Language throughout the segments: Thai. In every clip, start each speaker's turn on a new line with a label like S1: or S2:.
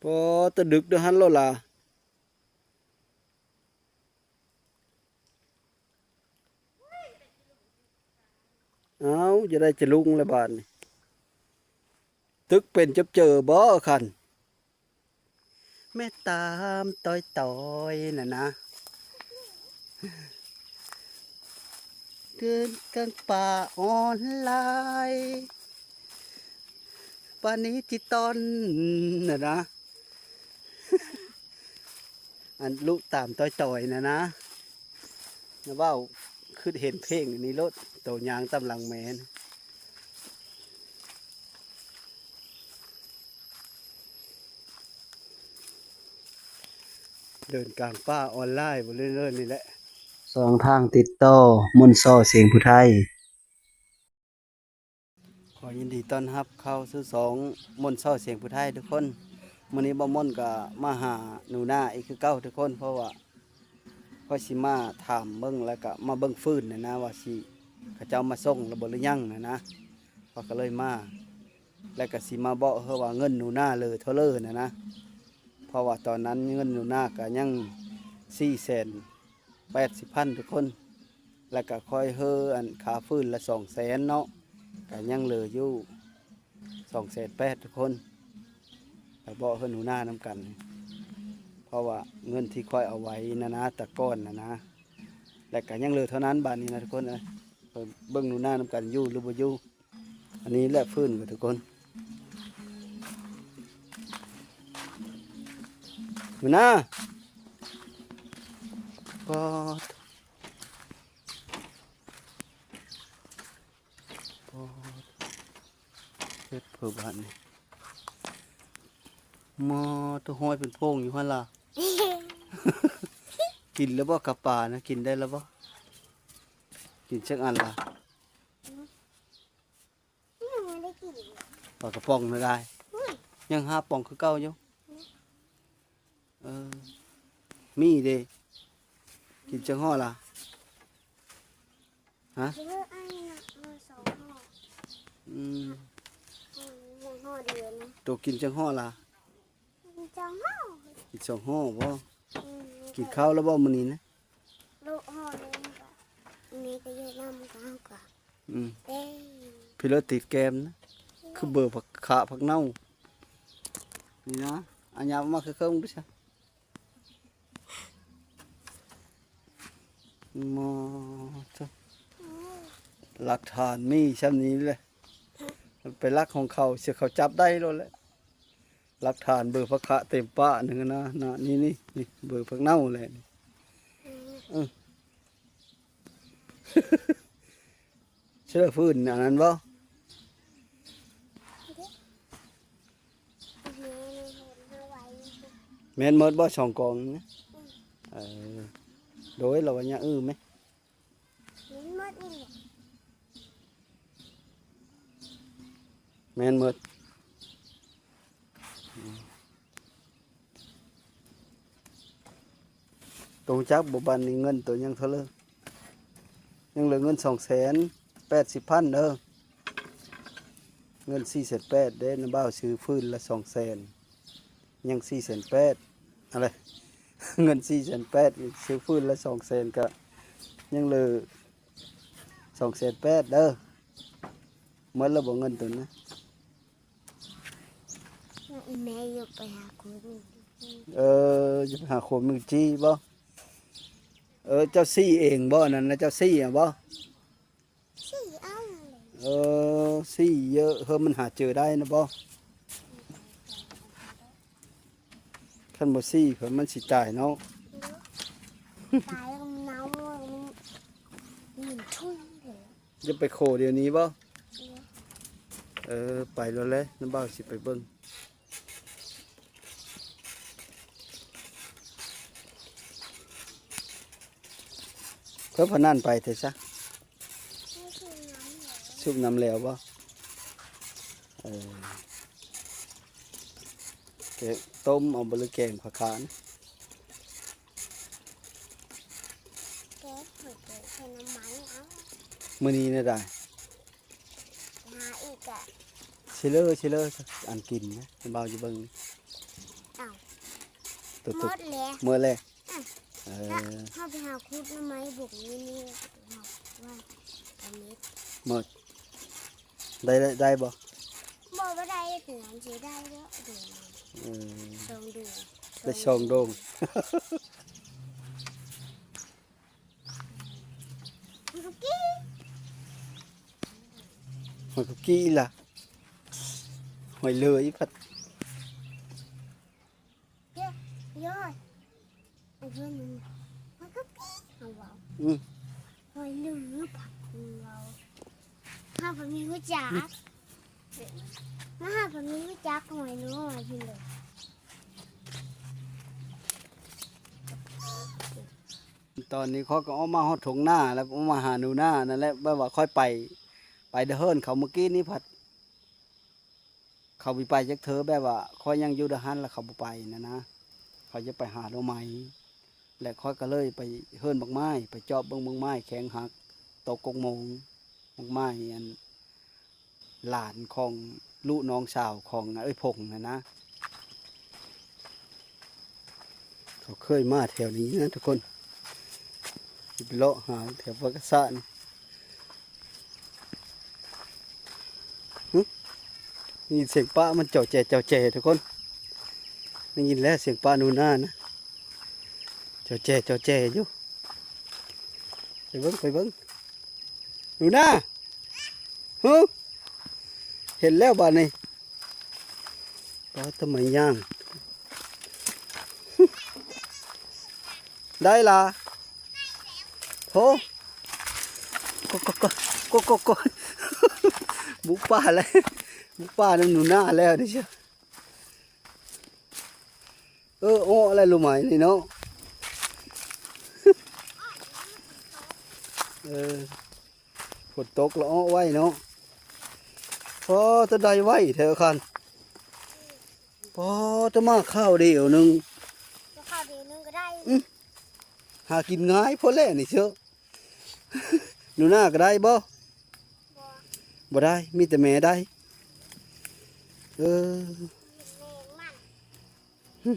S1: พอตะดึกเด้อหันแล้วล่ะเอาจะได้จะลุงแล้วบาดนี้ตึกเป็นจับเจอบ่คันแม่ตามต้อยน่ะนะเดินกลางป่าออนไลน์ป่านนี้ที่ตอนน่ะนะอันลูกตามต้อยน่ะนะนะเว้าคือเห็นเพลงอันนี้รถโตยางตำหลังแมนเดินกลางป่าออนไลน์บ่เรื่อยๆนี่แหละสองทางติดต่อมนต์ซ้อเสียงผู้ไทยขอยินดีต้อนรับเข้าสู่สองมนต์ซ้อเสียงผู้ไทยทุกคนมื้อนี้บ่มนต์ก็มาหาหนูนาอีกคือเก่าทุกคนเพราะว่าสิมาถามเบิ่งแล้วก็มาเบิ่งฟื้นนะว่าสิเขาเจ้ามาส่งระเบิดหรือยังนะพอก็เลยมาแล้วก็สิมาบอกเฮาว่าเงินหนูนาเลยเท่าเลยนะเพราะว่าตอนนั้นเงินหนูนาก็ยัง480,000ทุกคนแล้วก็ค่อยเฮออันค่าฟื้นละ200,000เนาะก็ยังเหลืออยู่280,000ทุกคนไปบอกเฮาหนูนานำกันเพราะว่าเงินที่ค่อยเอาไว้นะตะก้อนนะและก็ยังเหลือเท่านั้นบาทนี้นะทุกคนเบิ่งหนูนานำกันอยู่หรือบ่อยู่อันนี้แหละฟื้นกับทุกคนหนูนาปอดปอดเฮ็ดเพื่อบ้านนี่มอตัวห้อยเป็นโพงอยู่หั่นล่ะ กินแล้วบ่กับปลานะกินได้แล้วบ่กินจักอันล่ะ
S2: ยังไม่ได้กิน
S1: ปลากระป๋องไม่ได้ยังหาป่องคือเก่าอยู่เออมีเด้กินจังห่อล่ะฮะ
S2: เยอะไอ้นะเอาสองห่อ
S1: อืม
S2: ห่อเดียวนะ
S1: ตัวกินจังห่อล่ะ
S2: จังห่อ
S1: กินสองห่อบ่
S2: อืม
S1: กินข้าวแล้วบ่มื้อนี้นะ
S2: ลูกห่อนึงก็นี่ก็เยอะน้ำก็เอาก็
S1: อืม
S2: เด้
S1: พี่เลิศติดแกมนะคือเบอร์ผักขาผักเน่านี่นะอันยาวมาคือเครื่องด้วยใช่มอจ้ะหลักฐานมีชั้นนี้เลยมันเป็นลักของเขาเสียเขาจับได้แล้วแหละหลักฐานเบอร์ผักขาเต็มป้าหนึ่งนะนี่เบอร์ผักเน่าเลยเชื่อฟื้นอันนั้นบ่แม่นหมดบ่สองกองนะเออโดยเราว่าเนี่ยไหมแม่นหมดตรงจักบุบันนี่เงินตัวยังเท่าเลยยังเหลือเงิน280,000เงิน480,000เด้น้าบ่าวซื้อฟื้นละ200,000ยัง480,000อะไร เงิน480,000ซื้อฟื้นละ200,000ก็ยังเหลือ280,000เมื่อเราบอกเงินตัวนะ
S2: แม่อยู่ไปหาคุณ
S1: จะไปหาคนมือจี้บ่เจ้าซี่เองบ่นั่นนะเจ้าซี่อ่ะบ่
S2: สี่อัน
S1: ซี่เยอะมันหาเจอได้นะบ่คันบ่ซี่เพิ่นมันสิตายเนาะ
S2: ตายแล้วเน่ามันชุ่ยเลย
S1: จะไปโคเดี๋ยวนี้บ่ไปแล้วแหละน้ำบ่าวสิไปเบิ่งเพิ่นพนันไปเถอะซะซุปน้ำแล้วบ่แกงต้มเอาบะหรือแกงผักขาน
S2: แก๊สถูกเลยใช้น้ำมันเอา
S1: มื้อนี้น่ะได้
S2: หาอีกอ่ะ
S1: ชิเลอร์อันกินนะน้ำบ่าวอยู่เบิ่ง ตัว
S2: หม
S1: ตุก
S2: ดแล้ว
S1: เมื่อแรก
S2: ถ้าไปหาคุดทำไมบุกนี่ว่าอันนี้
S1: หมดได้บ่
S2: บอกว่าได้ถึงอันสีได้แล้วเดี๋ยว
S1: เออ
S2: ลองดู
S1: ได้ช่องโดง
S2: คุกกี้
S1: หอยคุกกี้ล่ะหอยเลยพัด
S2: เยอะไอ้เพื่อนมันคุกกี้เอาเอา
S1: อืม
S2: หอยเหลือผักเราถ้าผมมีหัวจักถ้าผมมีหัวจักหอยเนื้อหอยกินเลย
S1: ตอนนี้เขาก็เอามาฮอดถงหน้าแล้วเอามาหาหนูหน้านั่นแหละแบบว่าค่อยไปเดินเขาเมื่อกี้นี้พัด เขาไปจักเธอแบบว่าค่อยยังอยู่เดหันแล้วเขาบ่ไปนะเขาจะไปหาดอกไม้และค่อยก็เลยไปเฮิรนบักไม้ไปเจาะเบิ่งบักไม้แข็งหักตกกงโมงบักไม้อันหลานของลูกน้องสาวของพงนะเขาเคยมาแถวนี้นะทุกคนไปเลาะหาแถวพระกษะนี่นี่เสียงป้ามันเจ้าแจ่ทุกคนได้ยินแล้วเสียงป้าหนูหน้านะเจ้าแจ่อยู่ไปเบิ้งหนูหน้าฮึเห็นแล้วบ้านนี้ป้าทำไมย่าง ได้ล่ะโถก็บุกป่าเลยบุกป่านั่นหนูหน้าแล้วดิเชียวโอ้อะไรรู้ไหมนี่เนาะฝนตกแล้วอ้อไว้เนาะพอจะได้ไว้เถอะคันพอจะมาข้าวเดียวหนึ่ง
S2: ก็ข้าวเดียวนึงก็ได้
S1: หากินง่ายพอแล้วนี่เชียว หนูหน้าก็ได้บ่บ่ได้มีแต่แม่ได้
S2: แมงมัน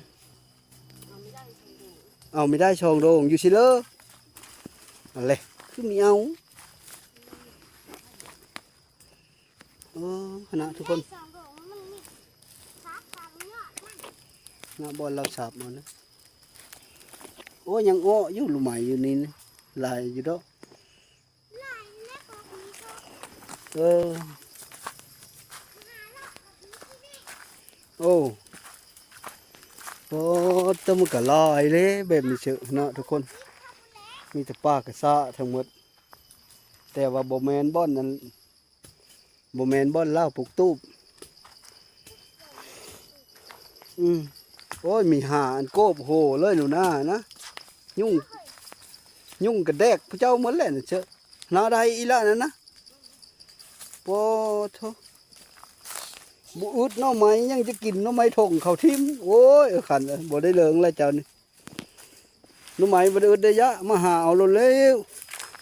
S1: เอาไม่ได้ชองโดงอยู่สิเลออะไรคือมีเอาขณะทุกคน
S2: สองดอกมันมีซับซับยอดมัน
S1: หน้าบอลเราสาบมานะโอ้ยังอ้ออยู่ลูกใหม่อยู่นี่นะลายอยู่ดอก
S2: ลายเล็กกว่านี้ก็
S1: เออโอ้โอ้ต้องมันก็ลอยเลยแบบนี้เชอะเนาะทุกคนมีแต่ป้ากระซะทั้งหมดแต่ว่าบ่แมนบอนนั้นบ่แมนบอนเล่าปลูกตูบโอ้ยมีหาอันโกบโหเลยหนูหน้านะยุ่งกระแดกพระเจ้าหมดแล้วนะเชอะหน้าใดอีละนั่นนะโอ้โธ่บุอึดหน้อไม้ยังจะกินหน้อไม้ถงเขาทิมโอ้ยขันบ่ได้เลิงแล้วเจ้านี่หน้อไม้บ่ได้อึดได้ยะมาหาเอาลงเลย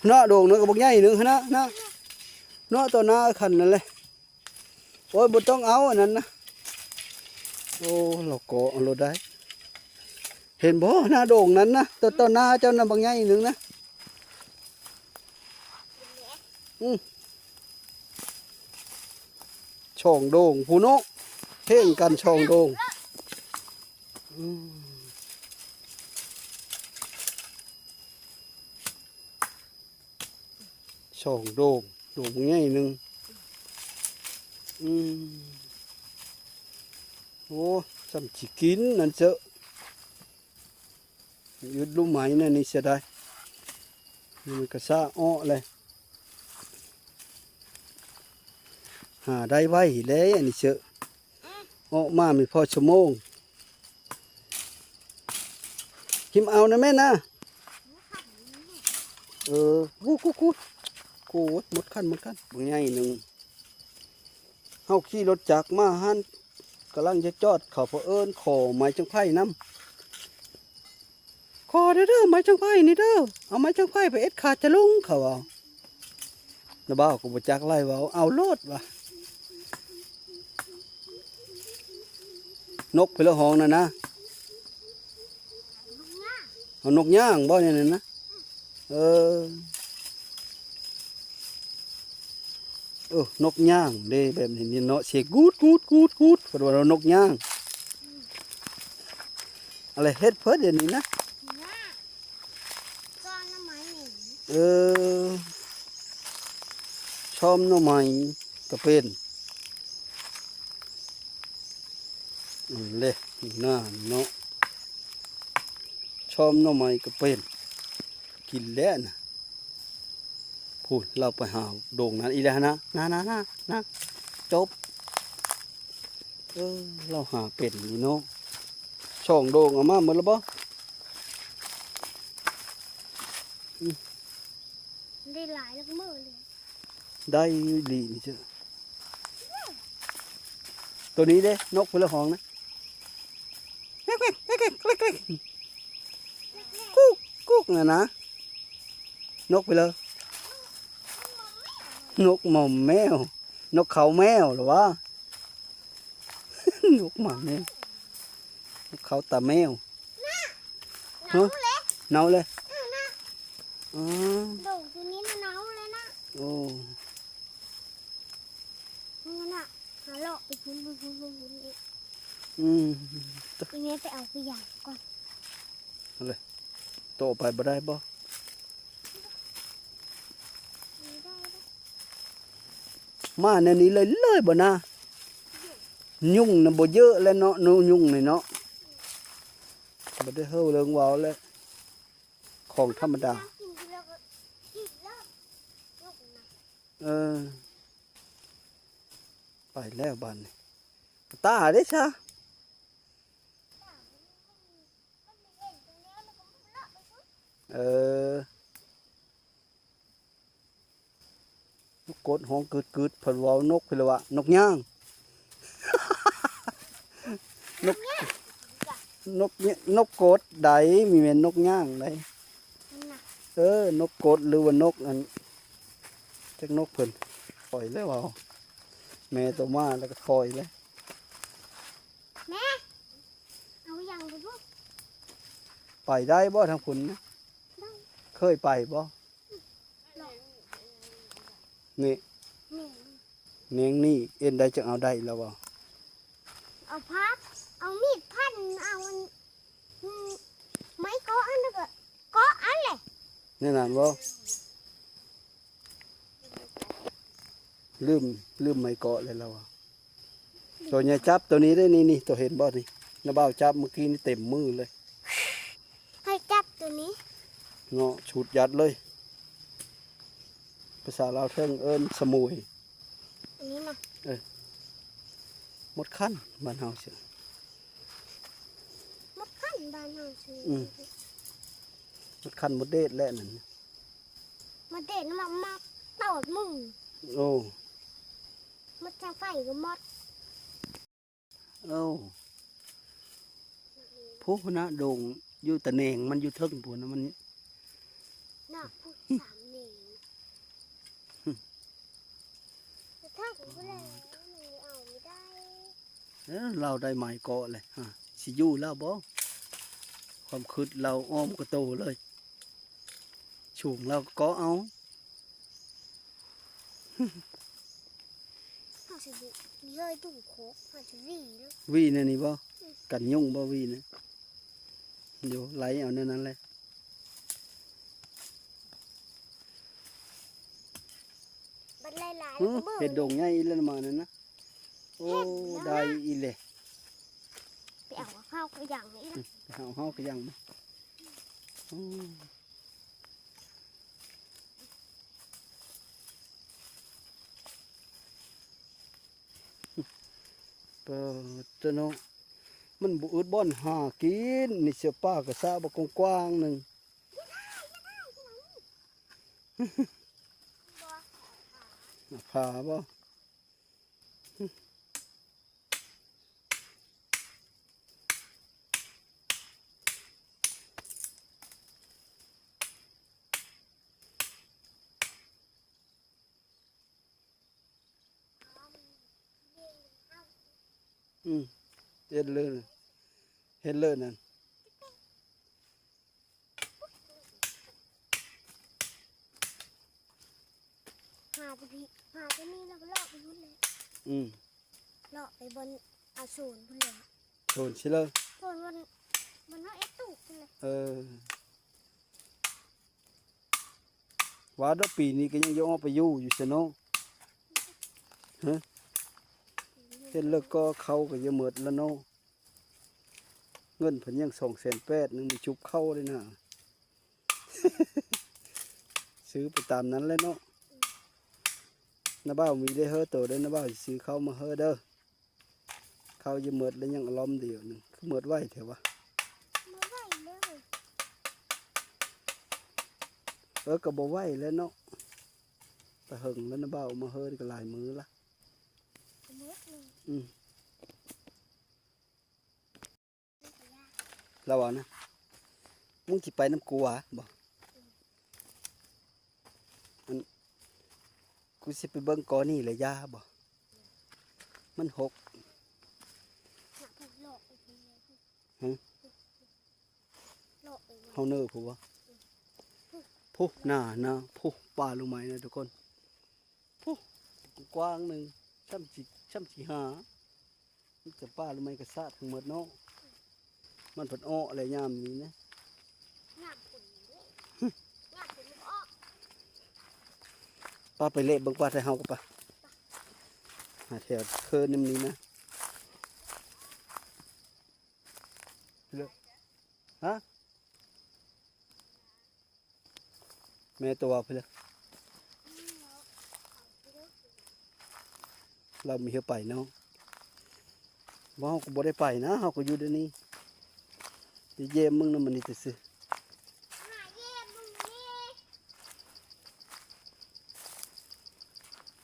S1: เนาะโด่งเนาะก็บ่ใหญ่นึงนะเนาะตัวหน้าขันนั่นเลยโอ้ยบ่ต้องเอาอันนั้นนะโอ้เราเกาะเราได้เห็นบ่หน้าโด่งนั้นนะตัวหน้าเจ้าน่ะบางใหญ่นึงนะช่องโด่งผู้โนเพ่งกันช่องโด่งช่องโด่งง่ายหนึ่งโอ้จำจิกินนั่นเจอะยุดลูกไม้นั่นนี่เสียดายนี่มันกระซ่าอ้อเลยหาได้ไว้เลยอันนี้เชอะออกมาไม่พอชั่วโมงคิมเอานะแม่นะกูหมดขั้นบางใหญ่หนึ่งเฮาขี่รถจักรมาหันกำลังจะจอดเขาเอิญขอไม้จังไผ่น้ำขอเด้อไม้จังไผ่นี่เด้อเอาไม้จังไผ่ไปเอ็ดขาดจะลุงเขาเอาน้าบ่าวกูบ่จักไล่ว่าเอาโลดว่ะนกไปละห้องนะ เอานกย่างบ่เนี่ยนะเออนกย่างเด้แบบนี้นี่เนาะเสียงกูดกูดกูดกูดเพราะว่าเรานกย่างอะไรเฮ็ดเพิ่นเดี๋ยวนี้นะ
S2: น่าก้อนน้ำไม้หนี
S1: เออชอมหน่อไม้ก็เป็นเลยหน้าเนาะชอมหน่อไม้ก็เป็นกินแล้วนะพูดเราไปหาโด่งนั้นอีแล้วนะจบเราหาเป็นนี่เนาะช่องโด่งเอามาหมดแล้วบ่
S2: ได้หลายแล้วก็มือเลย
S1: ได้ดีนี่เจ้าตัวนี้เด้นกพลหองนะเล็กกุ๊กกุ๊กน่ะนะนกไปเลยนกหม่อมแมวนกเขาแมวหรือวะ นกหม่อมแมวนกเขาตาแมว
S2: หนาวเลย
S1: เนาเลย
S2: นะ
S1: อ๋อ
S2: โด่งตัวนี้น่ะหนาวเลยนะ
S1: โอ้
S2: นี่น่ะหาเลาะไปพุ่นอีก
S1: อืม
S2: ทีนี้ไปเอาไปหยาบก่อน
S1: โตไปบ่ได้บ่
S2: ไม่ได้นะ
S1: มาในนี้เลยบ่นะยุ่งน่ะบ่เยอะแล้วเนาะนูยุ่งนี่เนาะบ่ได้เฮาเรื่องเว้าแล้วของธรรมดา
S2: กินแล้วก็กินแล้วลูกนะ
S1: เออ ไปแล้วบ้านนี่ตาเด้ซะ
S2: มันไม่เห็นตัวนี้มันก็เลาะไปพุ่น
S1: เออนกกดห้องกึดเพิ่นเว้านกเพิ่นละว่านกย่าง นกกดใดมีแม่นนกย่างใด
S2: มันน่ะ
S1: นกกดหรือว่านกอันจักนกเพิ่นปล่อยแล้วเอาแม่ตัวมาแล้วก็ปล่อยเลย
S2: แม่เอาอย่างไปพุ่น
S1: ไปได้บ่ทางพุ่นนะ
S2: ได้
S1: เคยไปบ่
S2: หลอก
S1: นี่
S2: นี่
S1: เนียงนี่เอ็นได้จังเอาได้แล้วบ่
S2: เอาพับเอามีดพันเอาไม้เกาะอันนั้นก็เกาะอันเลย
S1: แน่นอนบ่ลืมไม้เกาะเลยแล้วอะตัวใหญ่จับตัวนี้ได้นี่ตัวเห็นบ่นี่น้าบ่าวจับเมื่อกี้นี่เต็มมือเลย
S2: ให้จับตัวนี้
S1: เงาะฉุดยัดเลยภาษาลาวเทิงเอิ้นสมุย
S2: อันนี้นะ
S1: หมดขั้นบ้านเฮาเสีย
S2: มดขั้นบ้านเราซื้อ
S1: หมดขั้นหมดเดชแล้วนั่น
S2: มาเด็ดมาตอดมึง
S1: โอ้
S2: มดทางไฟก็มด
S1: เอ้าผู้คณะโด่งอยู่ตะแหนงมันอยู่เทิงพุ่นนะมัน
S2: น่ะพูดสามหนีแต่ถ้าผมก็แล้วมันเอาไม่ได้
S1: เราได้ไม้เกาะเลยฮะสิอยู่แล้วบ่ความคิดเราอ้อมก็โตเลยช่วงเราก็เกาะเอา
S2: เขาจะดีเฮ้ยตู้โคกเขาจะดีแล้ว
S1: วีเนี่ยนี่บ่กันยุ่งบ่วีเนี่ยเดี๋ยวไหลเอาในนั้นเลย
S2: บันไลหลาย
S1: เอ
S2: แล้ว
S1: อ
S2: ก็เบิ่ง
S1: เห็ดดงใหญ่อีแล้วมานั่นนะโอ้ได้อีเลย
S2: ไปเอาข้าวก็อย่างนี้นะ
S1: เฮาก็ยังมาโอ้เปิดเจ้าเนาะมันบุอึดบ่อนหากินนี่เสียป้ากระซาบกว้างๆหนึ่ง ผ่าบ่เฮ็ดเลยนั่น
S2: ไปพี่หาตัวนี้แล้วก็เลาะไปพุ่นเลย
S1: อืม
S2: เลาะไปบนอาสูรพุ่นเลย
S1: โดนชิเลย
S2: ส่วนมันเอาเอ็ดตูกพุ่นเลย
S1: เออว่าดอกปีนี้ก็ยังยอมเอาไปอยู่ซะเนาะฮะเฮ็ดแล้วก็เข้าก็จะหมดแล้วเนาะเงินเพิ่นยัง280,000นึงนี่ชุบเข้าเลยนะ ซื้อไปตามนั้นเลยเนาะน้าบ่าวมีได้เฮ้อโตได้น้าบ่าวสิซื้อเข้ามาเฮ้อเด้อเข้าจะหมดแล้วยังอารมณ์เดียวหนึงคือหมดไว้แถววะ
S2: มาไหวเลย
S1: ก็บ่ไหวแล้วเนาะแต่หึงแล้วน้าบ่าวมาเฮ้อก็หลายมื้อละ
S2: มืดเลย
S1: อืมเราว่านะมึงสิไปน้ำกูหวะบ่อันกูสิไปเบิ่งกอนี่เลยยาบ่มันหก
S2: หนักถูกหลอกไปพุ่นเลย
S1: หึ
S2: หลอกไป
S1: เฮาเนอผู้วะผู้หน้านะผู้ป่ารู้ไหมนะทุกคนผู้กว้างหนึงช่ำสิหามันจะป่ารู้ไหมก็ซาดทั้งหมดเนาะมันเพิ่นอ้ออะไรยามนี้นะ
S2: หนักฝุ่นเลยหนักฝุ่นมันออก
S1: ป้าไปเละเบิ่งป้าไทยเฮาก็ป่ะหาแถวเคินนี่นะเลิกฮะแม่ตัวไปเลยเรามีเฮาไปเนาะบ่เฮาก็บ่ได้ไปนะเฮาก็อยู่เดี๋ยวนี้สิเยี่ยมมึงนำมันนี่ซื่อ
S2: หาเยี่ยมมึงนี่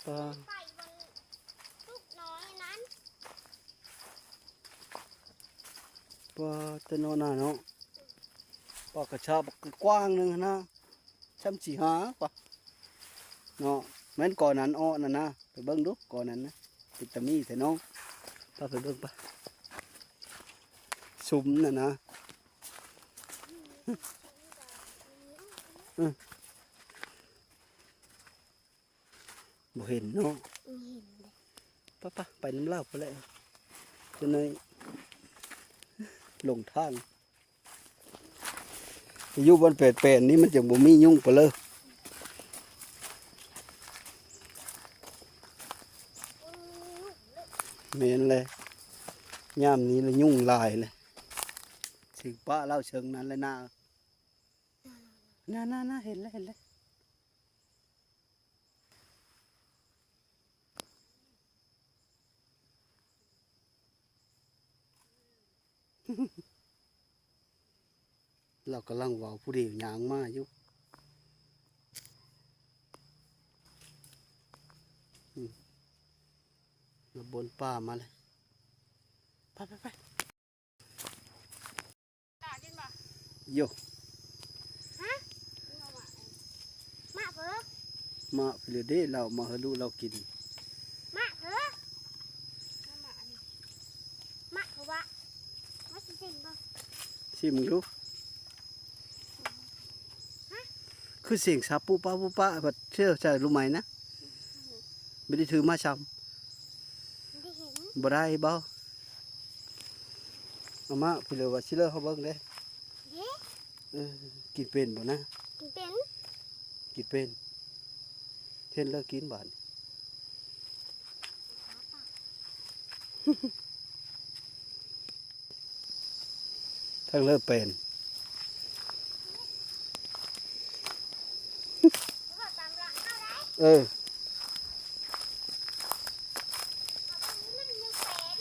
S1: ป้า
S2: ไปบนลูกน้อยนั้น
S1: ป้าแต่นอนน่ะเนาะป้ากระชากกว้างหนึงนะช่ำสิหาป่ะเนาะแม่นก่อนนั้นอ้อนั่นนะไปเบิ่งดูก่อนนั้นนะติดตะมีแต่น้องป้าไปเบิ่งป่ะซุมน่ะนะบ่เห็นเนาะ
S2: เห็นเลย
S1: ป้าไปน้ำเล่าไปแล้วจนในหลงทางอยู่บนเป็ดๆนี่มันจะบ่มียุ่งไปเลยเมนเลยย่ามนี้เลยยุ่งหลายเลยถึงป้าเล่าเชิงนั้นเลยน่าเห็นเลย เรากำลังเว้าผู้เดียวยางมาอยู่เราบนป่ามาเลยไปโย
S2: มาเถอะ
S1: มาเรื่อยเด้เรามาให้ดูเรากิน
S2: มาเถอะมาเถอะวะมาจริงๆป่ะ
S1: ชิมดูคือเสียงซาปูป้าแบบเชื่อใจรู้ไหมนะไม่ได้ถือมาซ้
S2: ไม่ได้เห็น
S1: ำบ่ได้บ่เอามาพี่เลยว่าชิเลอเขาเบิ่งเด้
S2: เด็ก
S1: กินเป็นบ่นะ
S2: เป็น
S1: กินเป็นเท่นเลิกกินบาดทั้งเลิกเป็น
S2: ก็ตามหลังเข้าได้
S1: เออ
S2: มันยังเป็น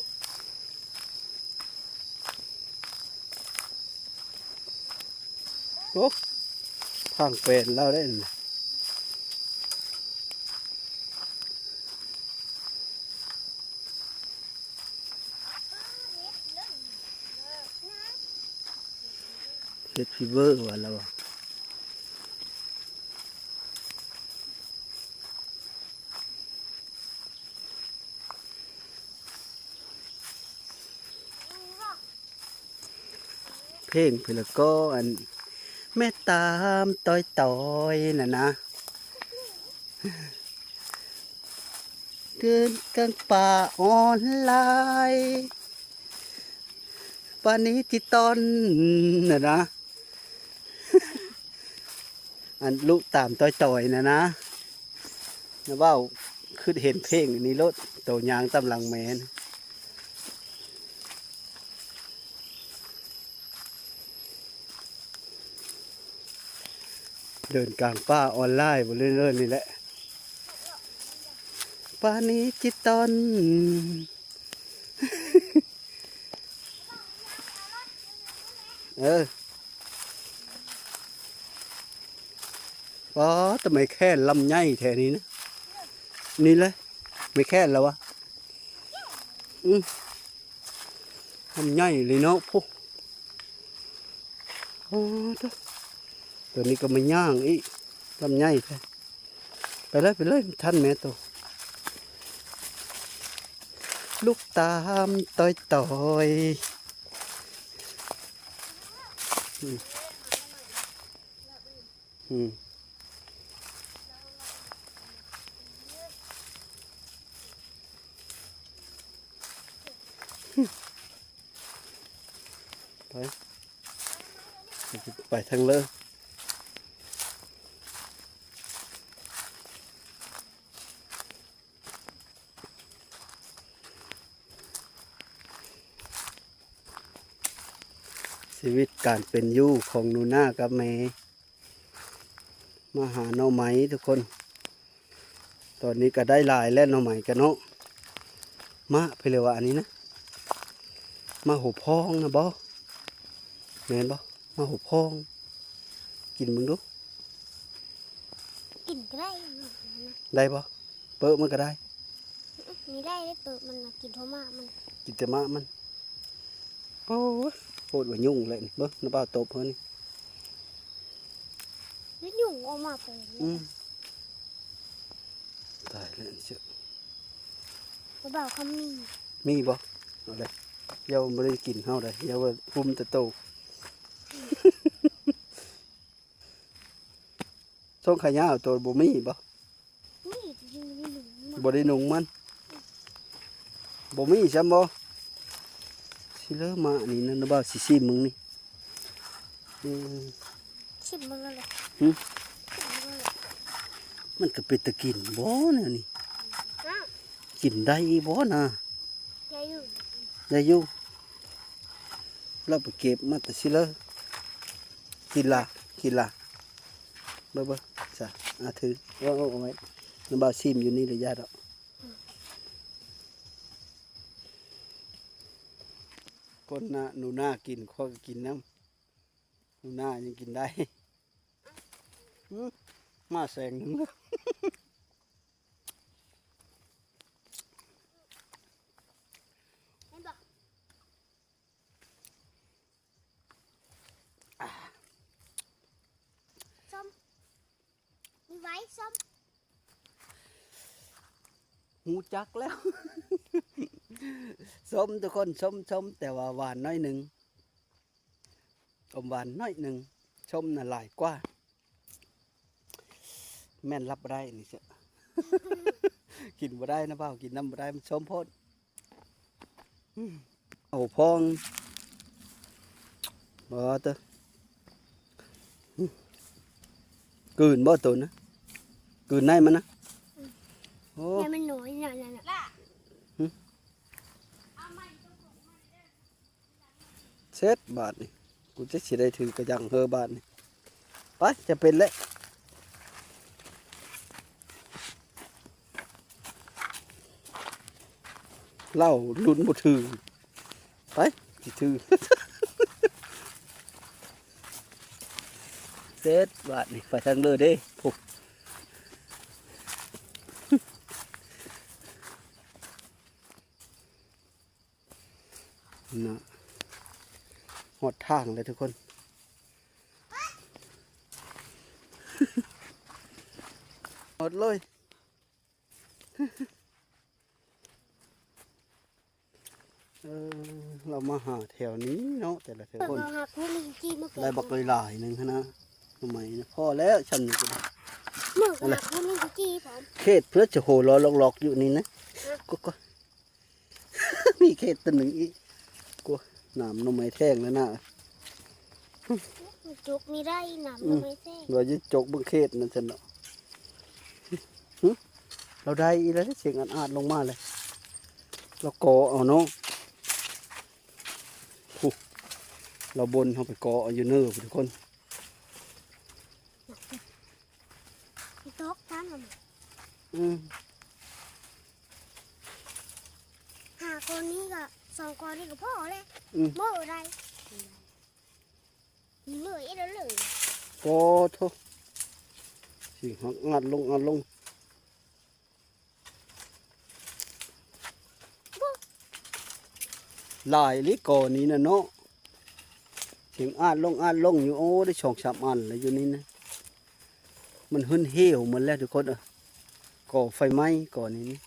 S1: โอ้ทางเป็นเราได้น่ะเฮ็ดฟีเวอร์ว่าแล้วอะเพลงเพื่อก็อันแม่ตามต้อยน่ะนะ กินกลางป่าออนไลน์ป่านนี้ที่ตอนน่ะนะ อันลูกตามต่อยๆนะนะว่าคือเห็นเพลงนี้รถตัวยางตำลังแมนเดินกลางป่าออนไลน์บนเรื่อยๆนี่แหละป่านี้จิตตอน ว้าทำไมแค่ลำไยแถวนี้นะนี่เลยไม่แค่แล้ววะลำไยเลยเนาะพวกโอ้ตัวนี้ก็ไม่ย่างอีลำไยแท้ไปเลยท่านแม่ตัวลูกตามต่อยไปทางเลยชีวิตการเป็นอยู่ของหนูนากับแม่มาหาหน่อไม้ทุกคนตอนนี้ก็ได้หลายแล้วหน่อไม้กันเนาะมาไปเลยว่าอันนี้นะมาหูพองนะบ่แม่นบ่มาหูพองกินมึงดู
S2: กินก็ได้
S1: ได้บ่เปิดมันก็ได้
S2: มีได้เปิดมันกินโทมามัน
S1: กินแต่มะมันโอ้ยโคตรว่ายุ่งเลยนี่เบิ่งน้ำเปล่าตบเพิ่นนี่
S2: แล้วยุ่งออกมาเปิด
S1: ตายแล้วเชื่อ
S2: เบาเขามี
S1: บ่เอาเลยเยาบ่ได้กินเฮาได้เยาว่าพุ่มแต่โต ส่งขายาวตัวบ่มีบ่
S2: นี่จริงๆนี่หนู
S1: บ่ได้นุ่งมันบ่มีใช่บ่สิเลอมาอันนี้นะน้ำเปล่าสิซิมึงนี่
S2: ชิมมันเลย
S1: มันก็เป็นตะกินบ่เนี่ยนี่กินได้บ่นะ
S2: ได้อยู่
S1: ได้อยู่เราไปเก็บมาแต่สิเลยกินละเบ่จ้ะถือเอาไว้น้ำบาซิมอยู่นี่เลยญาติอ่ะคนน่ะหนูนากินข้อก็กินน้ำหนูนายังกินได้มาแสงหนึ่งแล้ว
S2: ส้มมีไว้ส้ม
S1: หูจักแล้ว ส้มทุกคนส้มแต่ว่าหวานน้อยหนึ่งอมหวานน้อยหนึ่งส้มน่ะหลายกว่าแม่นรับได้นี่เสีย กินบ่ได้นะเปล่ากินน้ำบ่ได้มันส้มโพดโอ้พองบ่เตอกืนบ่ตัวนะกืนในมันนะโอ้
S2: เนี่ยมันหน่อยเนี่ย
S1: เซ็ตบาทนี่กูจะสิได้ถือกระยังเฮอบาทนี่ไปจะเป็นแล้วเล่าลุ้นบ่ถือไปสิถือ เซ็ตบาทนี่ไปทางเลยเด้ปุ๊บนะหดทางเลยทุกคน หมดเลย เรามาหาแถวนี้เนาะแต่ละคน
S2: เราหักพวกมีจีมาเกิด
S1: ได้บักหลายๆหนึ่งนะทำไมนะพอแล้วฉันนี่ก็ได้
S2: เมื่อหักพวกมีจีผม
S1: เขตเพื่อจะโหรอหลอกๆอยู่นี่นะ ก็ มีเขตตัวหนึ่งอีกกูหนามหนมไม้แท่งแล้วนะ
S2: จุกนี่ได้หนำลงไม่เส้
S1: เราจะจกบังเขตนั่นฉันเนาะหึเราได้อีแล้วเสียงอาดลงมาเลยเราก่อเอาเนาะหูเราบนเขาไปก่อเอาอยู่เนื้อทุกคน
S2: ตกท่าน
S1: อืม
S2: หาคนนี้ก็2 คนนี่ก็พ่อเลย
S1: อืม
S2: เมื่อไรเหนื่อยแล้วเลย
S1: ก่อโทสิหักอาดลงหลายลิก่อนี้นะเนาะเสียงอาดลงอยู่โอ้ได้2-3 อันแล้วอยู่นี่นะมันหึ่นเหี่ยวหมดแล้วทุกคนก่อไฟไหม้ก่อนนี้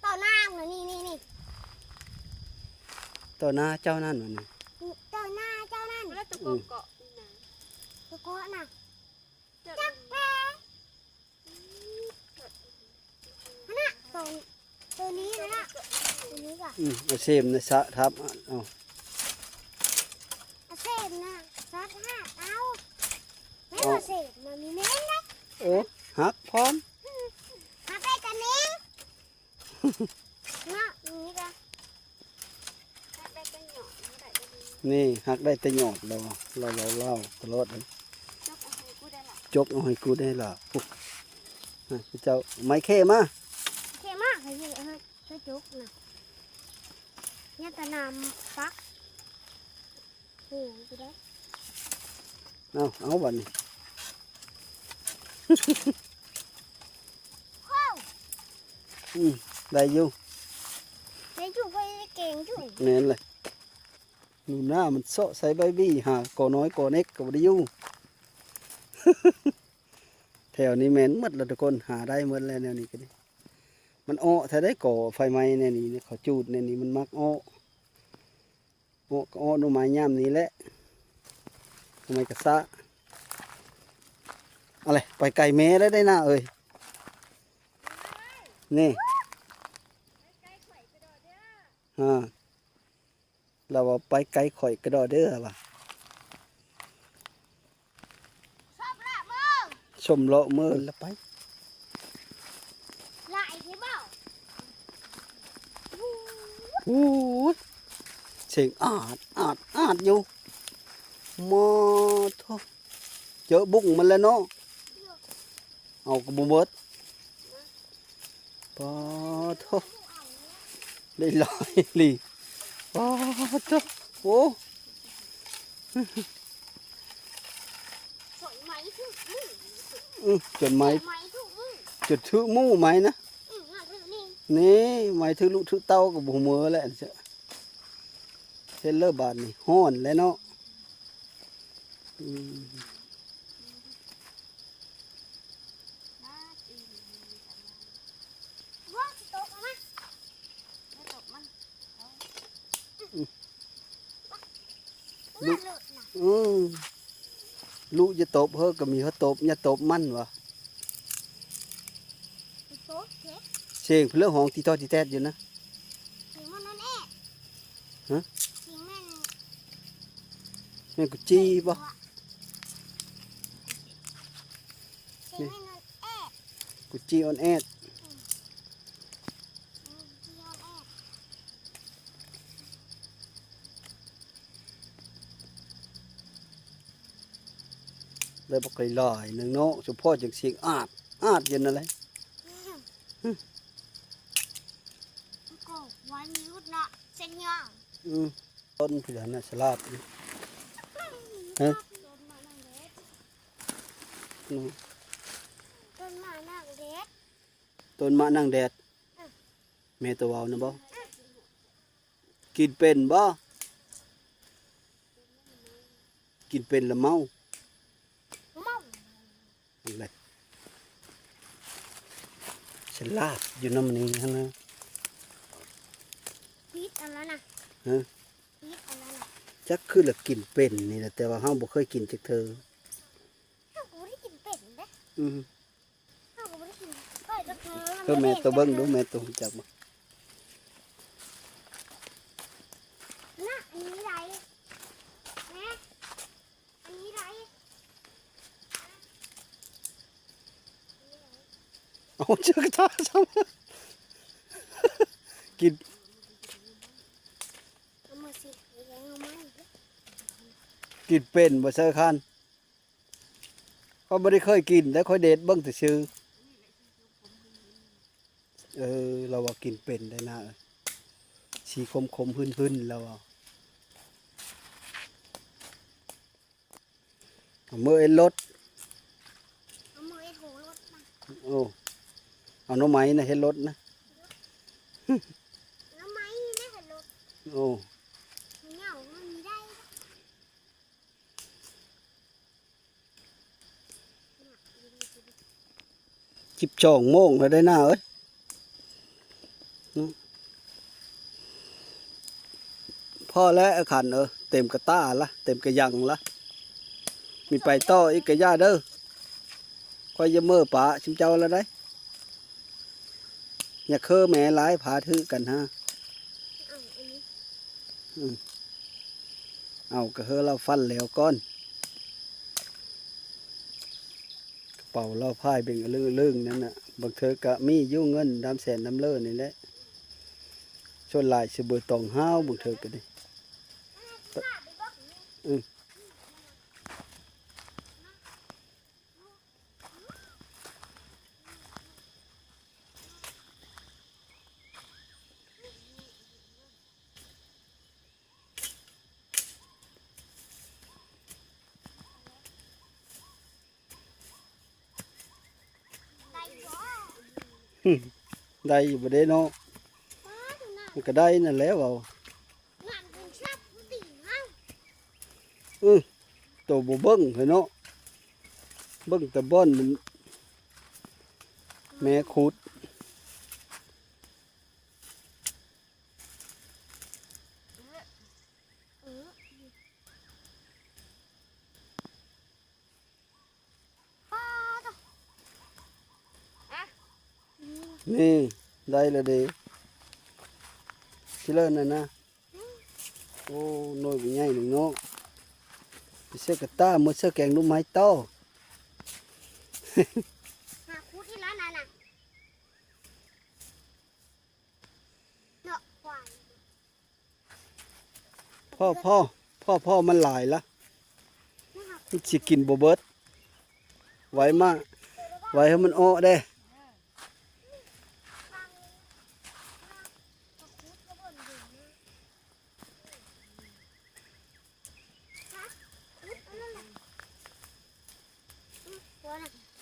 S2: ต่อหน้าเลยนี่
S1: ต่อหน้าเจ้านั่นวะนี่
S2: ต่อหน้าเจ้านั่น
S3: แล้วตะโกนเกาะนี่นะ
S2: ตะโกนน่ะ
S3: จับ
S2: จักแพ้น่ะตัวนี้นะตัวนี้ก็
S1: เอาเสมนะสะทับเอา
S2: อาเสพนะซัดห้าเอาไม่มาเสพมันมีเม้นนะ
S1: โอ้หักพร้อม
S2: มาไปกันเม้นเนาะนี่ก็
S3: ได้ก็หยอดไม่ได้ก็ดี
S1: นี่หักได้แต่หยอดเราตลอดเลย
S3: จับเอาให้กูได้ละ
S1: จกเอาให้กูได้ล่ะปุ๊บเจ้าไม้เข้มา
S2: เท่มากเลยเฮ้ยจุกนะเนี่ยตะนำฟักนี่กูได้
S1: เอาวันนี้
S2: ข้าว
S1: ได้อยู่
S2: ในจุกไปเก่งจุก
S1: เน้นเลยหนูหน้ามันเสาะใส่ใบบี้หาก่อน้อยก่อเน็กก็บ่ได้อยู่ แถวนี้แม่นหมดแล้วทุกคนหาได้หมดแล้วแนวนี้ก็ดีมันอ้อถ้าได้ก่อไฟไหม้แนวนี้เขาจูดแนวนี้มันมักอ้อก็อ้อหนูไม้ย่ามนี้แหละทำไมกระซะอะไรไปไก่แม่ได้หน้าเอ้ยนี่เราว่าไปไก่ข่อยกระดอเด้อว่ะ
S2: ชอบละมึง
S1: ชมเลาะมือแล้วไป
S2: lại thế bảo
S1: โอ้ยเสียงอาดอยู่มอทอเจอบุ้งมันแล้วเนาะเอากระบุเบิดปอทอได้ลอยลีปอทอโอ้
S2: sợi máy thử
S1: จนไม้
S2: máy thử
S1: จุดถือมู่ไหมนะ
S2: hả thử đi
S1: นี่ไม้ถือลูกถือเต้ากับบุมือแล้วเจ้าเส้นเลือบาดนี่ห้อนแล้วเนาะอืม
S2: quá tốt lắm á
S3: ไม่ตกมัน
S2: lượt nè
S1: ลูกจะตบเฮ้ก็มีเขาตบอย่าตบมันวะ
S2: tốt thế
S1: เสียงเพื่อห้องที่ทอดที่แทดอยู่นะ
S2: thì mà nó nè
S1: hả
S2: thì mình
S1: แม่งกูจี้ป่ะ
S2: thì mình nó ép
S1: กูจี้ออนแอด
S2: thì nó ép
S1: เลยบอกเลยลอยหนึ่งเนาะเฉพาะจากเสียงอาดอยู่นั่นแหละ
S2: cổ quái miút nọ xanh nhọn
S1: ต้นเผื่อน่ะสลาดอยู่ hả
S2: con mà nặng đét
S1: ต้นมะนางแดดแม่ตัวเวานะบ่กินเป็นบ่กินเป็นละเมา
S2: mông
S1: อะไรฉลาดอยู่น้ำนี้นะ
S2: pít ăn nó nè
S1: hả
S2: pít ăn nó nè
S1: จักคือละกินเป็นนี่แหละแต่ว่าเฮาบ่เคยกินจักเทื่อ
S2: ข้าวกูไม่ได้กินเป็ดนะ
S1: อือ
S2: ข้าวกูไม่ได้กินเอ้ยก็คือ
S1: เพิ่นแม่ตัวเบิ่งดูแม่ตัวรู้จักบ่
S2: น่ะอันนี้ไรแม่อันนี้ไร
S1: เอาเจอกระทะซ้ำกิน
S2: เอามาสิยังเอามาอีก
S1: กินเป็นบ่เซอคันเขาบ่ได้เคยกินแต่ค่อยเดทเบิ่งแต่ชื่อเราว่ากินเป็นได้นะสีคมๆพื้นๆแล้วเอาเอามือเอ็นรถ
S2: เอามือไอ้หูรถมา
S1: โอ้เอาหน้ำไม้นะเฮ็ดรถนะ
S2: แล้วไม้แม่เห็นรถ
S1: โอ้
S2: เหงามันมีได้
S1: 12 โมงแล้วได้หน้าเอ้ยพอแล้วไอ้ขันเต็มกระต้าละเต็มกระยังละมีไปต่ออีกกระยาเด้อค่อยจะเมื่อป่าชิมเจ้าแล้วได้อย่าเคอแม่หลายผาถือกันฮะ
S2: เอาอันนี้
S1: เอากระเฮอเราฟันแล้วก้อนกระเป๋าเราพายเป็นลื่นๆนั่นน่ะบางเธอกะมีอยู่เงินดำแสนดำเลิศนี่แหละชนหลายสิเบือตองห้าวบางเธอก็ดิได้อยู่บ่ได้เนาะมันก็ได้นั่นแหละเว้า
S2: งานเป็นชับตีเฮา
S1: ตัวบ่เบิ่งเห็นเนาะเบิ่งแต่บ่อนมันแม่ขุด
S2: ป้าต่อ
S1: นี่ได้และเด้สิเลิศนั่นนะโอ้น้อยบ่ใหญ่หนึ่งเนาะไปเสื้อกระต้ามือเสื้อแกงลูกไม้ต้อ
S2: หาคูที่ร้านนั่นน่ะเนาะควาย
S1: พ่อมันหลายละมันสิกินบ่เบิดไหวมากไหวให้มันอ้อเด้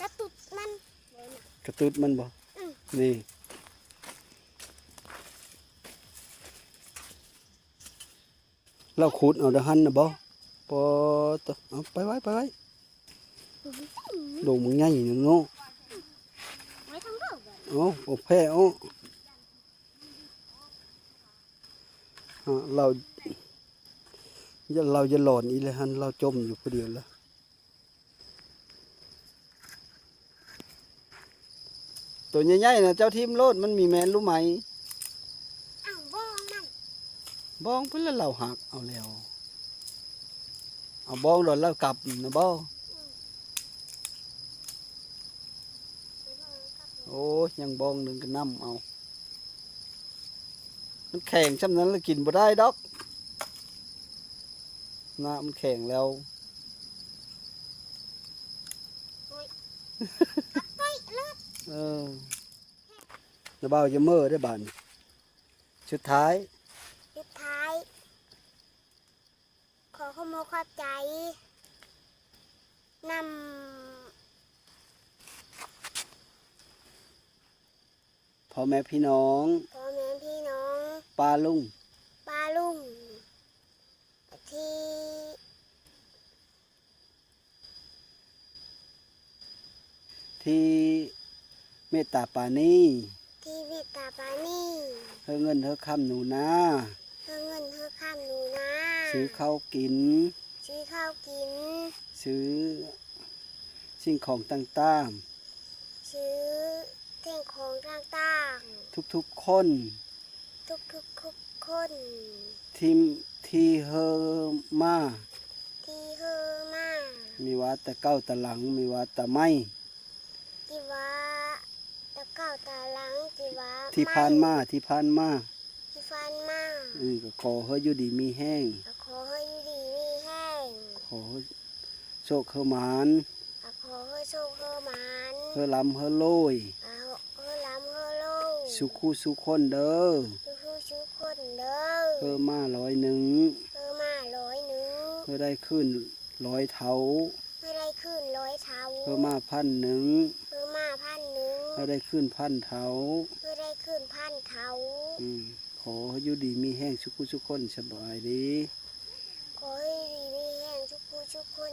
S2: กระตุดมัน
S1: กระตุ้ดมันบ่นี่เราขุดเอาเด้อหันน่ะบ่ปอตะเอาไปไว้ลงมึงใหญ่หนึ่งเนาะ
S2: ไว้ทั้งเบิก
S1: โอ้แพ้โอ้เราจะหลอนอีเลยฮันเราจมอยู่คนเดียวแล้วตัวใหญ่ๆนะเจ้าทีมโลดมันมีแมนรู้ไหม
S2: อ้าวบ้องมัน
S1: บ้องเพื่อเราหักเอาแล้วเอาบ้องโดนแล้วกลับนะบ้องโอ้ยังบ้องหนึ่งก็น้ำเอามันแข็งช่ำนั้นแล้วกินบ่ได้ดอกน้ำมันแข็งแล้ว
S2: เฮ้ยเลิศ
S1: ระเบ้าจะเมื่อได้บานสุดท้าย
S2: สุดท้าย ขอขโมยความใจน
S1: พ่อแม่พี่น้อง
S2: ำพ่อแม่พี่น้อง
S1: ป้าลุง
S2: ป้าลุงที่
S1: ที่เมตตาปรานี
S2: ที่วิตาปานี่
S1: เฮอเงินเฮอคำหนูนา
S2: เ เพื่อเงินเพื่อข้ามหนูนะ
S1: ซื้อข้าวกิน
S2: ซื้อข้าวกิน
S1: ซื้อสิ่งของต่าง
S2: ซื้อเท่งของต่าง
S1: ๆทุกๆคน
S2: ๆทุกคน
S1: ที่ที่เฮอมา
S2: ที่เฮอมา
S1: มีว่าแต่เก้าตะหลังมีว่าแต่ไม่
S2: ที่ว่าตะเก้าตาหลังที่ว่า
S1: ที่ผ่านมา
S2: ที่ฟันมา
S1: ก็ขอเฮออยู่ดีมีแห้ง
S2: ขอให้อยู่ดีมีแห้ง
S1: ขอโชคเฮอหมาน
S2: ขอให้โชคเฮอหมาน
S1: เฮอลำเฮอโลย
S2: เฮอลำเฮอโล
S1: สุขูสุขคนเด้อ
S2: ทุกคนเด้อ
S1: เฮอมา100หนึ่ง
S2: เฮอมา100
S1: เฮอได้ขึ้น100เท้า
S2: เฮอได้ขึ้น100 เท้า
S1: เฮอมา1,000
S2: เฮอมา1,000
S1: เฮอได้ขึ้น1,000เท้า
S2: เฮอได้ขึ้น1,000 เท้า
S1: ขอให้อยู่ดีมีแห้งสุขูสุขคนสบายดี
S2: ขอให้ดีมีแห้งทุกคน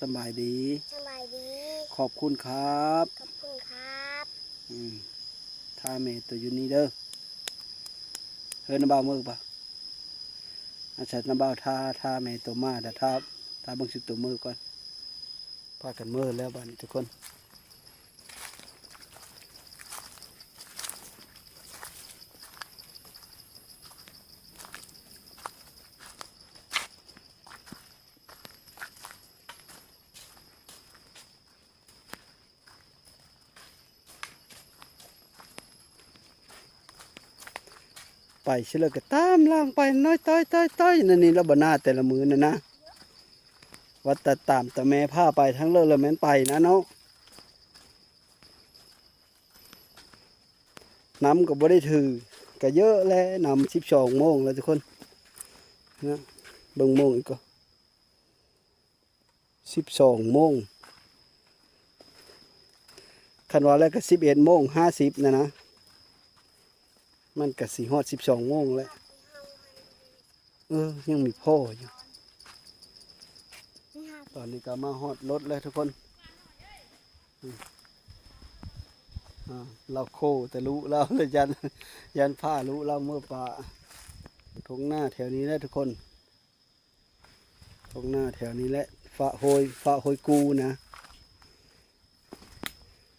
S1: สบายดี
S2: สบายดี
S1: ขอบคุณครับ
S2: ขอบคุณครับ
S1: ท่าเมตัวอยู่นี่เด้อเฮ้ยน้ำเบามือปะอาจารย์น้ำเบาท่าเมตัวมาแต่ท่าเบังสิตัวมือก่อนพากันมือแล้วบ้านทุกคนไปเชื่อก็ตามล่างไปน้อยต้อยนั่นนี่เราบ่หน้าแต่ละมือนะนะวัดแต่ตามแต่แม่ผ้าไปทั้งเลิศละแม่นไปนะเนาะน้ำก็บ่ได้ถือก็เยอะแล้วน้ำ12 โมงแล้วทุกคนนะเบิ่งโมงอีกก็12 โมงคันว่าแล้วก็11:50นะมันก็สิฮอด12 โมงแล้วยังมีพ่ออยู่ตอนนี้ก็มาฮอดรถแล้วทุกคนเราโคแต่รู้เราเลยยันผ้ารู้เราเมื่อป่าทงหน้าแถวนี้แหละทุกคนทงหน้าแถวนี้แหละฝ่าโหยกูนะ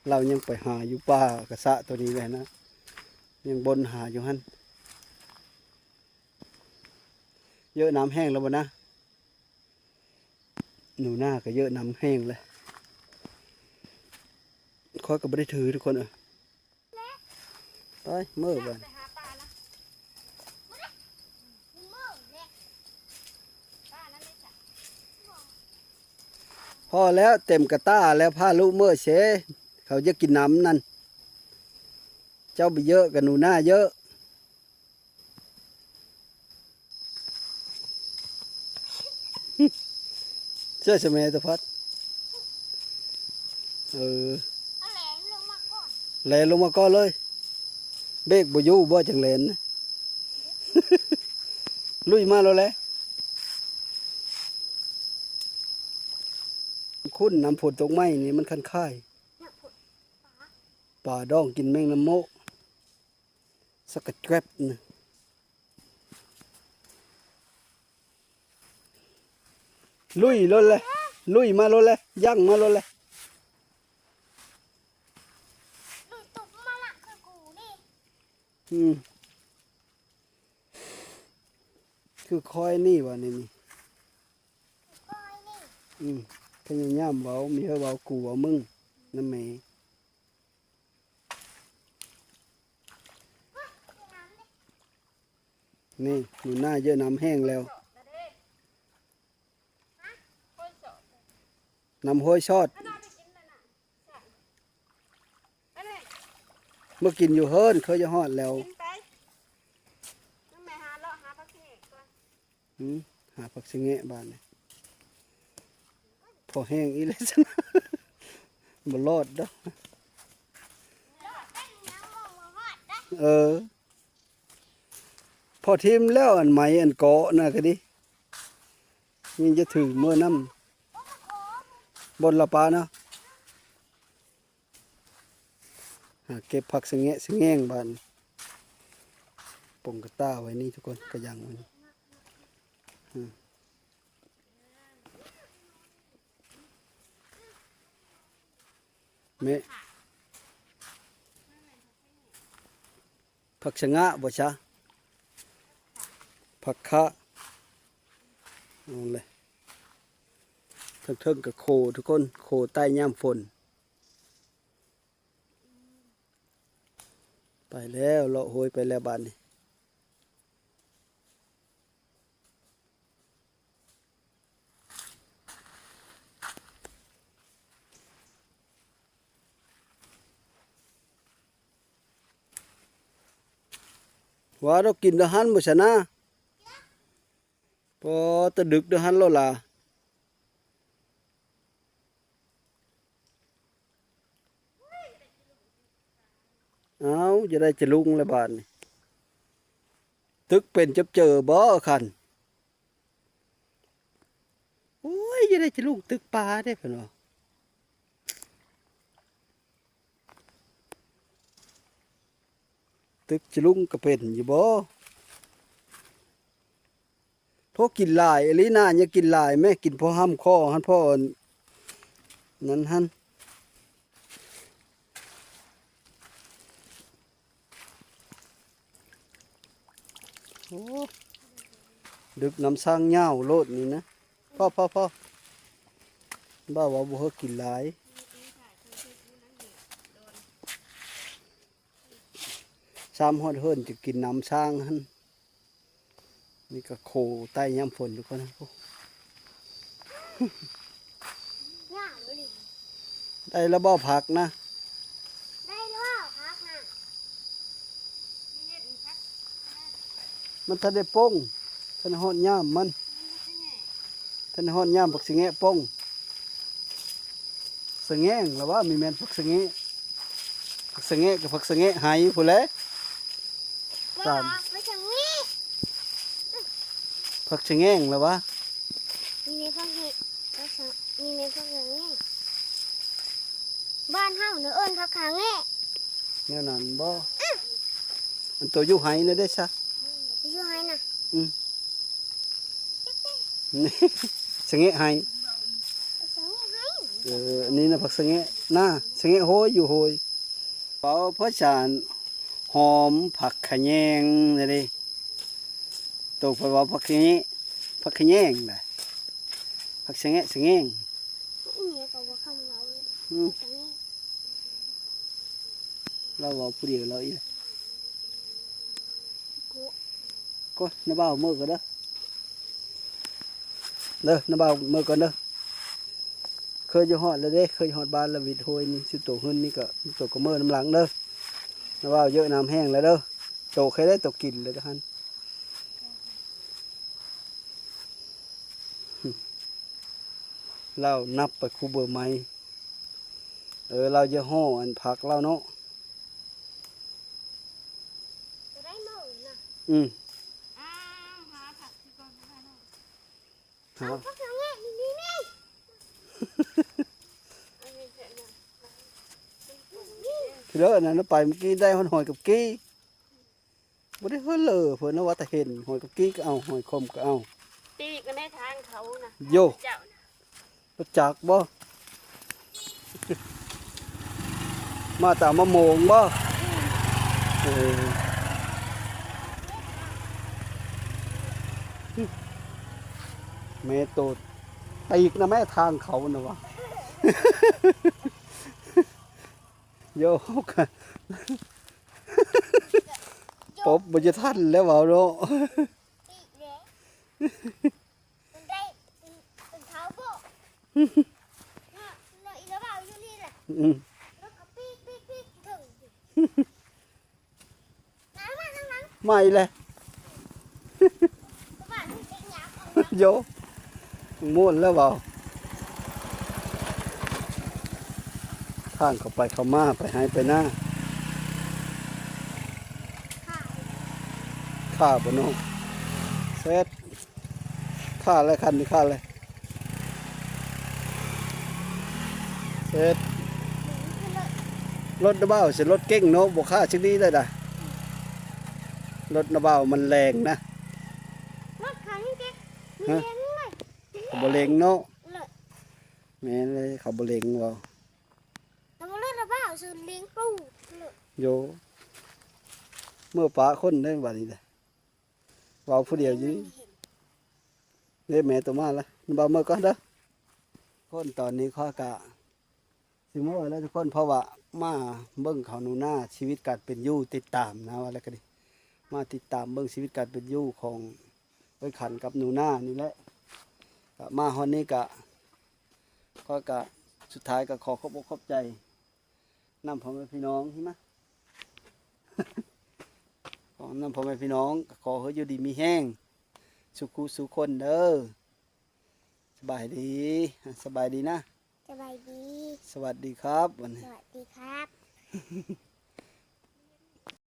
S1: เรายังไปหาอยู่ป่ากระสะตัวนี้เลยนะยังบนหาอยู่ฮั่นเยอะน้ำแห้งแล้วบ่นะหนูหน้าก็เยอะน้ำแห้งเลยข้อยก็ไม่ได้ถือทุกคนไปเมื่อวันพอแล้วเต็มกระต้าแล้วผ้าลูกเมื่อเชเขาจะกินน้ำนั่นเจ้าไปเยอะกับหนูหน้าเยอะเชื่อใช่ไหมตะพัด
S2: เอาแหลนลงมาก่อน
S1: แลนลงมาก็เลยเบรกบ่อยู่บ่จังแลนนะ ลุยมาแล้วแหละคุ้นน้ำฝนตกไม้นี่มันคันค่ายป่าดองกินแมงน้ำโมกสกัดแกรบนะลุยรถเลยลุยมารถเลยย่างมารถเลย
S2: ดูตุกมาละคือกูนี่
S1: คือคอยนี่วะนี่
S2: ก้อยนี่
S1: พยายามเบามีเฮาเบากูเบามึงน้ำแม่นี่หนูหน้าเยอะน้ำแห้งแล้วน้ำห้อยชอดเมื่อกินอยู่เฮิรนเคยจะฮอดแล้ว
S3: กินไปน้ำแม่หาเลาะหาผักเสกก่อน
S1: หาผักสิงแงะบ้านนี่พอแห้งอีเลยซะนะ บ่รอดเด้อพอทิมแล้วอันไหมอันเกาะนะก็ดิยังจะถือเมื่อน้ำบนละปานะหาเก็บผักสิงแงะบ้าน ปงกระตาไว้นี่ทุกคนกระยังไว้นี่แม่ผักชะงะบ่ชะผักคะเอาเลยเทิงๆกับโคทุกคนโคใต้ย่ามฝนไปแล้วเลาะโหยไปแล้วบ้านนี้ว่าเรากินอาหารบ่ชนะพอตะดึกอาหารแล้วล่ะเอาจะได้จะลุงแล้วบาดนี้ตึกเป็นจับเจอบ่คันโอ้ยจะได้จะลุงตึกปลาได้เพิ่นว่าตึกจะลุงก็เป็นอยู่บ่พอกินหลายอลีน่าอย่ากินหลายแม่กินพอห้ำคอหันพ่อนั้นหันโอ้ดึกน้ำสร้างเหย้าโลดนี่นะพ่อบ้าว่าบ่เฮากินหลายซ้ำฮอดเฮิรนจะกินน้ำสร้างหันนี่ก็โคใต้ย่ำฝนอยู่คนนะ
S2: ง่ายเลย
S1: ได้แล้วบ่ผักนะ
S2: ได้แล้วพักนะ
S1: มันทันได้ป้งทันฮอดย่ามมันทันฮอดย่ามผักสะแงะป้งสะแงงแล้วว่ามีแม่นผักสะแงะผักสะแงะกับผักสะแงะหายพุ่นแหละ ตาม
S2: ไปทางนี้
S1: ผักสะแงงแล้วว่า
S2: มีในพักเห็ดมีในพักเหงี้บ้านเฮาเนื้อเอิญพักขาแง่
S1: เนี่ยนั่นบ่อันตัวอยู่ไหนะได้ซะ
S2: อยู่ให้น่ะ
S1: นี่สะแงะไห
S2: ไปทางนี้ให้
S1: อันนี้นะผักสะแงะหน้าสะแงะโหยอยู่โหยเปล่าเพราะฉานหอมผักขะแยงนี่ดิตัวไปว่าผักขะแยงได้ผักสะแงะสะแงง
S2: อีเมียก็ว่าคำเราเลย
S1: อืม
S2: ทางนี้
S1: เราเว้าผู้เดียวเราอีก
S2: กู
S1: ก็น้าบ่าวมือก็เด้อน้าบ่าวมือก่อนเด้อเคยจะฮอดแล้วเด้เคยฮอดบ้านแล้ววิดโหยนี่สิโตขึ้นนี่ก็โตก็มือน้ำหลังเด้อน้าบ่าวเยอะน้ำแห้งแล้วเด้อโตเคยได้โตกินเลยเด้อฮั่นเรานับไปคูเบอร์ไม้เราจะห่ออันผักเราเนาะ
S2: จะได้เมาน่ะ
S1: อืม
S3: อ้าวหาผักที่ก่อนนะคะเนาะ
S1: หา
S2: เอาพักขาแง่นี่นี่
S3: อันนี้เสร็จแล้ว
S1: พี่เลิศนะเราไปเมื่อกี้ได้หอยกับกี้บ่ได้เฮ้อเลยเพิ่นนะว่าแต่เห็นหอยกับกี้ก็เอาหอยคมก็เอา
S3: ตีกันในทางเขานะ
S1: โย
S3: เจ้านะ
S1: รู้จักบ่มาตามมะโมงบ่เออแม่โตดตีกนะแม่ทางเขานะวะ โยกปบบ่จะทันแล้วเว้าเนาะ
S2: อีเด้มันได้เป็นเท้าโบน่ะน่ะอีกแล้วเปล่าอยู่นี่แหละ
S1: อืม
S2: แล้วก็ปีกถึงน้ำมาทั้งนั้น
S1: ไม่เลย
S2: บ้านที่เจ๊งยักษ์เอา
S1: โยม่วนแล้วเปล่าข้างเข้าไปเข้ามาไปให้ไปหน้า
S2: ค่ะ
S1: ข้าบ่น้องเสร็จข้าอะไรคันนี่ข้าอะไรเสร็จ รถเบ้าสิรถเก่งเนาะบ่ค่าชิดีได้ด่ะ รถนะเบามันแรงนะ
S2: รถคันนี้เจ๊มี
S1: ฮะ
S2: เลี้ยงเลย
S1: เขาบ่เล็งเนาะ
S2: เลย
S1: แม่นเลยเขาบ่เล็งเว้า
S2: แต่ว่ารถระบ้าซื้อเลี้ยงปูเลย
S1: โยเมื่อป้าคนได้บัดนี้แหละเว้าผู้เดียวอยู่นี่เด้แม่ตัวมาละนะเบาเมื่อก่อนเด้อคนตอนนี้ข้อกะสิเมื่อแล้วทุกคนเพราะว่ามาเบิ่งเขาหนูหน้าชีวิตการเป็นอยู่ติดตามนะว่าแล้วก็ดิมาติดตามเบิ่งชีวิตการเป็นอยู่ของไอ้ขันกับหนูหน้านี่แหละก็มาฮอนนี้กะก็กะสุดท้ายก็ขอขอบอกขอบใจนำพ่อแม่พี่น้องใช่ไหม ขอนำพ่อแม่พี่น้องก็ขอให้อยู่ดีมีแห้งสุขุสุขคนเด้อสบายดีสบายดีนะ
S2: สบายดี
S1: สวัสดีครับวัน
S2: ส
S1: นี้
S2: วัสดีครับ